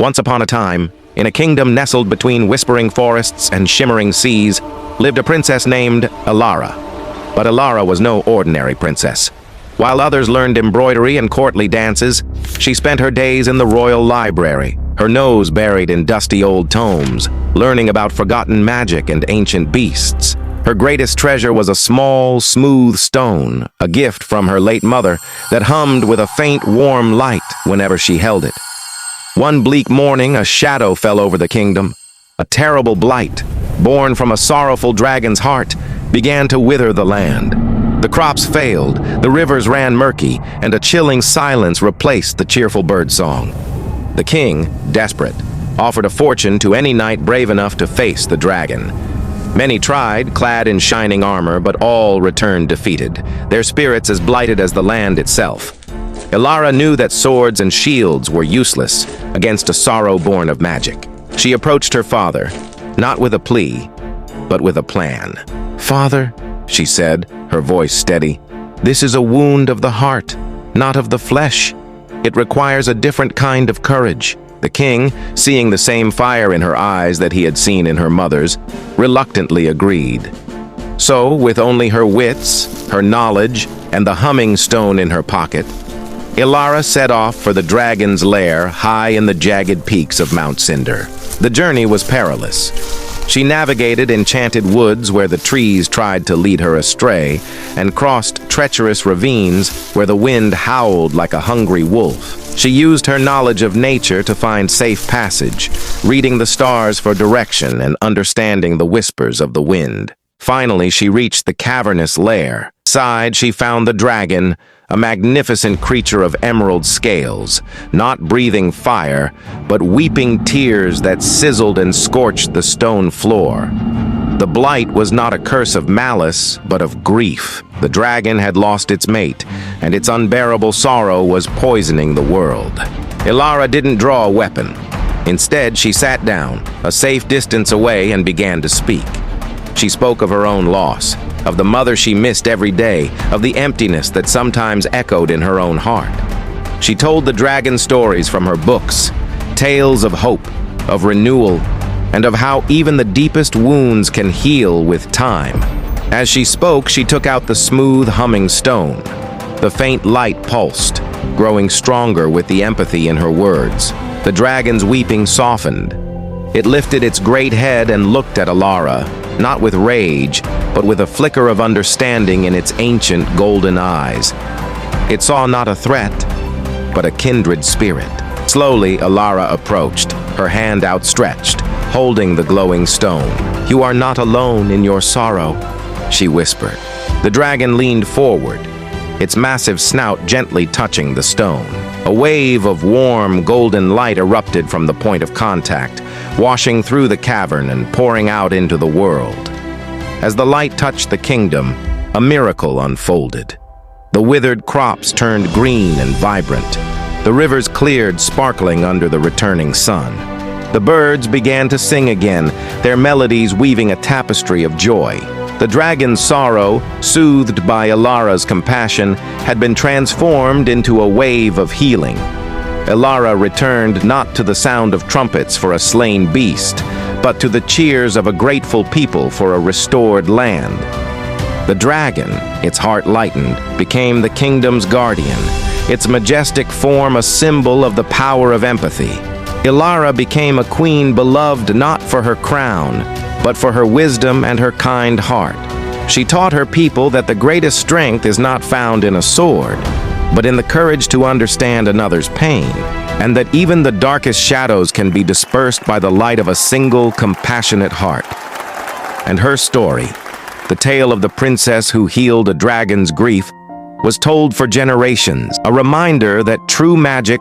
Once upon a time, in a kingdom nestled between whispering forests and shimmering seas, lived a princess named Elara. But Elara was no ordinary princess. While others learned embroidery and courtly dances, she spent her days in the royal library, her nose buried in dusty old tomes, learning about forgotten magic and ancient beasts. Her greatest treasure was a small, smooth stone, a gift from her late mother that hummed with a faint, warm light whenever she held it. One bleak morning, a shadow fell over the kingdom. A terrible blight, born from a sorrowful dragon's heart, began to wither the land. The crops failed, the rivers ran murky, and a chilling silence replaced the cheerful birdsong. The king, desperate, offered a fortune to any knight brave enough to face the dragon. Many tried, clad in shining armor, but all returned defeated, their spirits as blighted as the land itself. Elara knew that swords and shields were useless against a sorrow born of magic. She approached her father, not with a plea, but with a plan. "Father," she said, her voice steady, "this is a wound of the heart, not of the flesh. It requires a different kind of courage." The king, seeing the same fire in her eyes that he had seen in her mother's, reluctantly agreed. So, with only her wits, her knowledge, and the humming stone in her pocket, Elara set off for the dragon's lair high in the jagged peaks of Mount Cinder. The journey was perilous. She navigated enchanted woods where the trees tried to lead her astray, and crossed treacherous ravines where the wind howled like a hungry wolf. She used her knowledge of nature to find safe passage, reading the stars for direction and understanding the whispers of the wind. Finally, she reached the cavernous lair. Inside, she found the dragon, a magnificent creature of emerald scales, not breathing fire, but weeping tears that sizzled and scorched the stone floor. The blight was not a curse of malice, but of grief. The dragon had lost its mate, and its unbearable sorrow was poisoning the world. Elara didn't draw a weapon. Instead, she sat down, a safe distance away, and began to speak. She spoke of her own loss, of the mother she missed every day, of the emptiness that sometimes echoed in her own heart. She told the dragon stories from her books, tales of hope, of renewal, and of how even the deepest wounds can heal with time. As she spoke, she took out the smooth, humming stone. The faint light pulsed, growing stronger with the empathy in her words. The dragon's weeping softened. It lifted its great head and looked at Elara, not with rage, but with a flicker of understanding in its ancient golden eyes. It saw not a threat, but a kindred spirit. Slowly, Elara approached, her hand outstretched, holding the glowing stone. "You are not alone in your sorrow," she whispered. The dragon leaned forward, its massive snout gently touching the stone. A wave of warm, golden light erupted from the point of contact, washing through the cavern and pouring out into the world. As the light touched the kingdom, a miracle unfolded. The withered crops turned green and vibrant. The rivers cleared, sparkling under the returning sun. The birds began to sing again, their melodies weaving a tapestry of joy. The dragon's sorrow, soothed by Elara's compassion, had been transformed into a wave of healing. Elara returned not to the sound of trumpets for a slain beast, but to the cheers of a grateful people for a restored land. The dragon, its heart lightened, became the kingdom's guardian, its majestic form a symbol of the power of empathy. Elara became a queen beloved not for her crown, but for her wisdom and her kind heart. She taught her people that the greatest strength is not found in a sword, but in the courage to understand another's pain, and that even the darkest shadows can be dispersed by the light of a single compassionate heart. And her story, the tale of the princess who healed a dragon's grief, was told for generations, a reminder that true magic